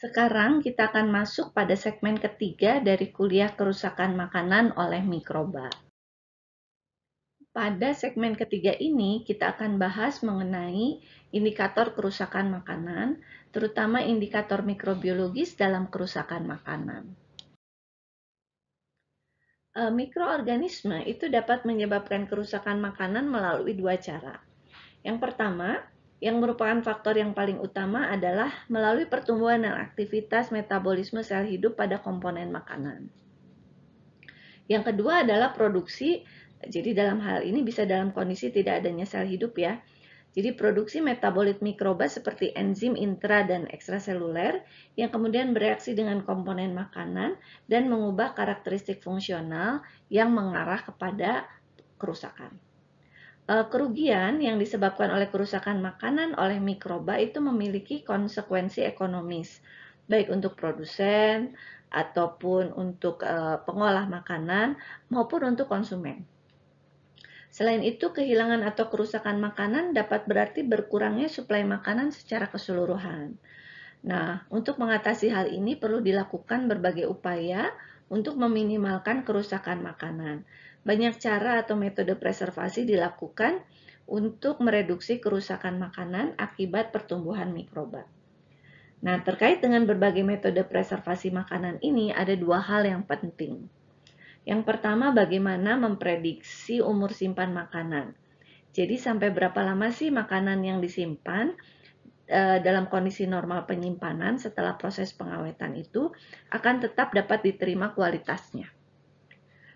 Sekarang kita akan masuk pada segmen ketiga dari kuliah kerusakan makanan oleh mikroba. Pada segmen ketiga ini, kita akan bahas mengenai indikator kerusakan makanan, terutama indikator mikrobiologis dalam kerusakan makanan. Mikroorganisme itu dapat menyebabkan kerusakan makanan melalui dua cara. Yang pertama, yang merupakan faktor yang paling utama adalah melalui pertumbuhan dan aktivitas metabolisme sel hidup pada komponen makanan. Yang kedua adalah produksi, jadi dalam hal ini bisa dalam kondisi tidak adanya sel hidup ya. Jadi produksi metabolit mikroba seperti enzim intra dan ekstraseluler yang kemudian bereaksi dengan komponen makanan dan mengubah karakteristik fungsional yang mengarah kepada kerusakan. Kerugian yang disebabkan oleh kerusakan makanan oleh mikroba itu memiliki konsekuensi ekonomis, baik untuk produsen ataupun untuk pengolah makanan maupun untuk konsumen. Selain itu, kehilangan atau kerusakan makanan dapat berarti berkurangnya suplai makanan secara keseluruhan. Nah, untuk mengatasi hal ini perlu dilakukan berbagai upaya untuk meminimalkan kerusakan makanan. Banyak cara atau metode preservasi dilakukan untuk mereduksi kerusakan makanan akibat pertumbuhan mikroba. Nah, terkait dengan berbagai metode preservasi makanan ini, ada dua hal yang penting. Yang pertama, bagaimana memprediksi umur simpan makanan. Jadi, sampai berapa lama sih makanan yang disimpan dalam kondisi normal penyimpanan setelah proses pengawetan itu akan tetap dapat diterima kualitasnya.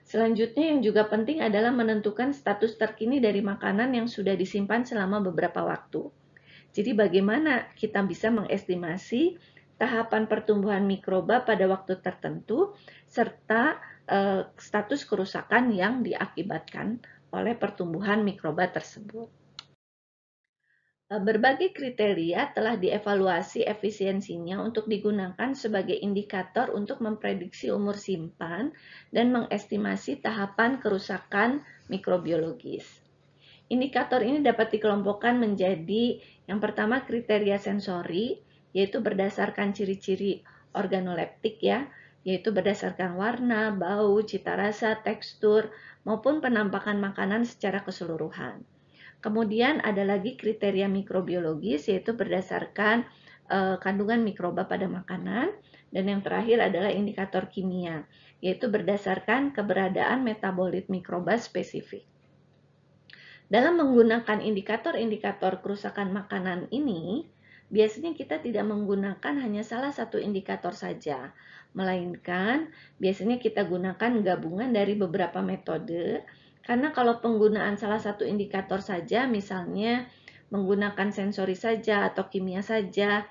Selanjutnya yang juga penting adalah menentukan status terkini dari makanan yang sudah disimpan selama beberapa waktu. Jadi bagaimana kita bisa mengestimasi tahapan pertumbuhan mikroba pada waktu tertentu serta status kerusakan yang diakibatkan oleh pertumbuhan mikroba tersebut. Berbagai kriteria telah dievaluasi efisiensinya untuk digunakan sebagai indikator untuk memprediksi umur simpan dan mengestimasi tahapan kerusakan mikrobiologis. Indikator ini dapat dikelompokkan menjadi yang pertama kriteria sensori, yaitu berdasarkan ciri-ciri organoleptik ya, yaitu berdasarkan warna, bau, cita rasa, tekstur, maupun penampakan makanan secara keseluruhan. Kemudian ada lagi kriteria mikrobiologis, yaitu berdasarkan kandungan mikroba pada makanan. Dan yang terakhir adalah indikator kimia, yaitu berdasarkan keberadaan metabolit mikroba spesifik. Dalam menggunakan indikator-indikator kerusakan makanan ini, biasanya kita tidak menggunakan hanya salah satu indikator saja, melainkan biasanya kita gunakan gabungan dari beberapa metode. Karena kalau penggunaan salah satu indikator saja, misalnya menggunakan sensori saja atau kimia saja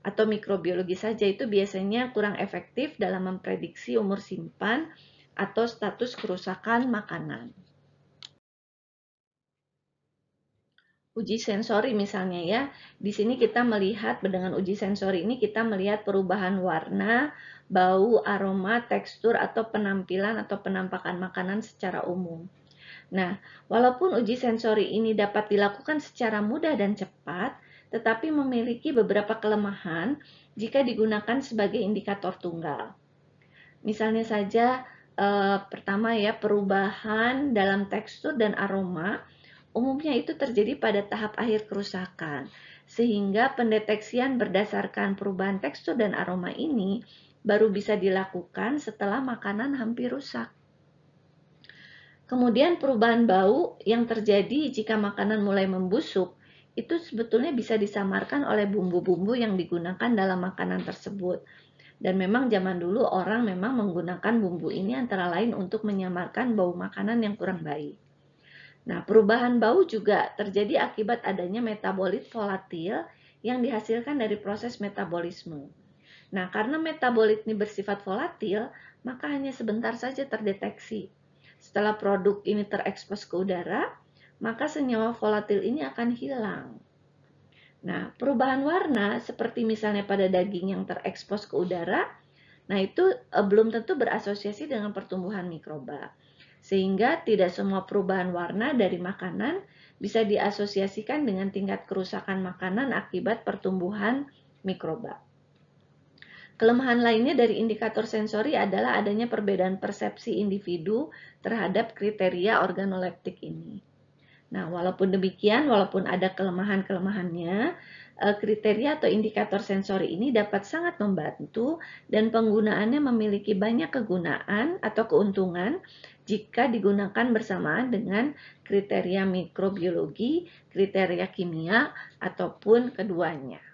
atau mikrobiologi saja, itu biasanya kurang efektif dalam memprediksi umur simpan atau status kerusakan makanan. Uji sensori misalnya ya, di sini kita melihat dengan uji sensori ini kita melihat perubahan warna, bau, aroma, tekstur atau penampilan atau penampakan makanan secara umum. Nah, walaupun uji sensori ini dapat dilakukan secara mudah dan cepat, tetapi memiliki beberapa kelemahan jika digunakan sebagai indikator tunggal. Misalnya saja, pertama ya, perubahan dalam tekstur dan aroma umumnya itu terjadi pada tahap akhir kerusakan, sehingga pendeteksian berdasarkan perubahan tekstur dan aroma ini baru bisa dilakukan setelah makanan hampir rusak. Kemudian perubahan bau yang terjadi jika makanan mulai membusuk, itu sebetulnya bisa disamarkan oleh bumbu-bumbu yang digunakan dalam makanan tersebut. Dan memang zaman dulu orang memang menggunakan bumbu ini antara lain untuk menyamarkan bau makanan yang kurang baik. Nah, perubahan bau juga terjadi akibat adanya metabolit volatil yang dihasilkan dari proses metabolisme. Nah, karena metabolit ini bersifat volatil, maka hanya sebentar saja terdeteksi. Setelah produk ini terekspos ke udara, maka senyawa volatil ini akan hilang. Nah, perubahan warna seperti misalnya pada daging yang terekspos ke udara, nah itu belum tentu berasosiasi dengan pertumbuhan mikroba. Sehingga tidak semua perubahan warna dari makanan bisa diasosiasikan dengan tingkat kerusakan makanan akibat pertumbuhan mikroba. Kelemahan lainnya dari indikator sensori adalah adanya perbedaan persepsi individu terhadap kriteria organoleptik ini. Nah, walaupun demikian, walaupun ada kelemahan-kelemahannya, kriteria atau indikator sensori ini dapat sangat membantu dan penggunaannya memiliki banyak kegunaan atau keuntungan jika digunakan bersamaan dengan kriteria mikrobiologi, kriteria kimia, ataupun keduanya.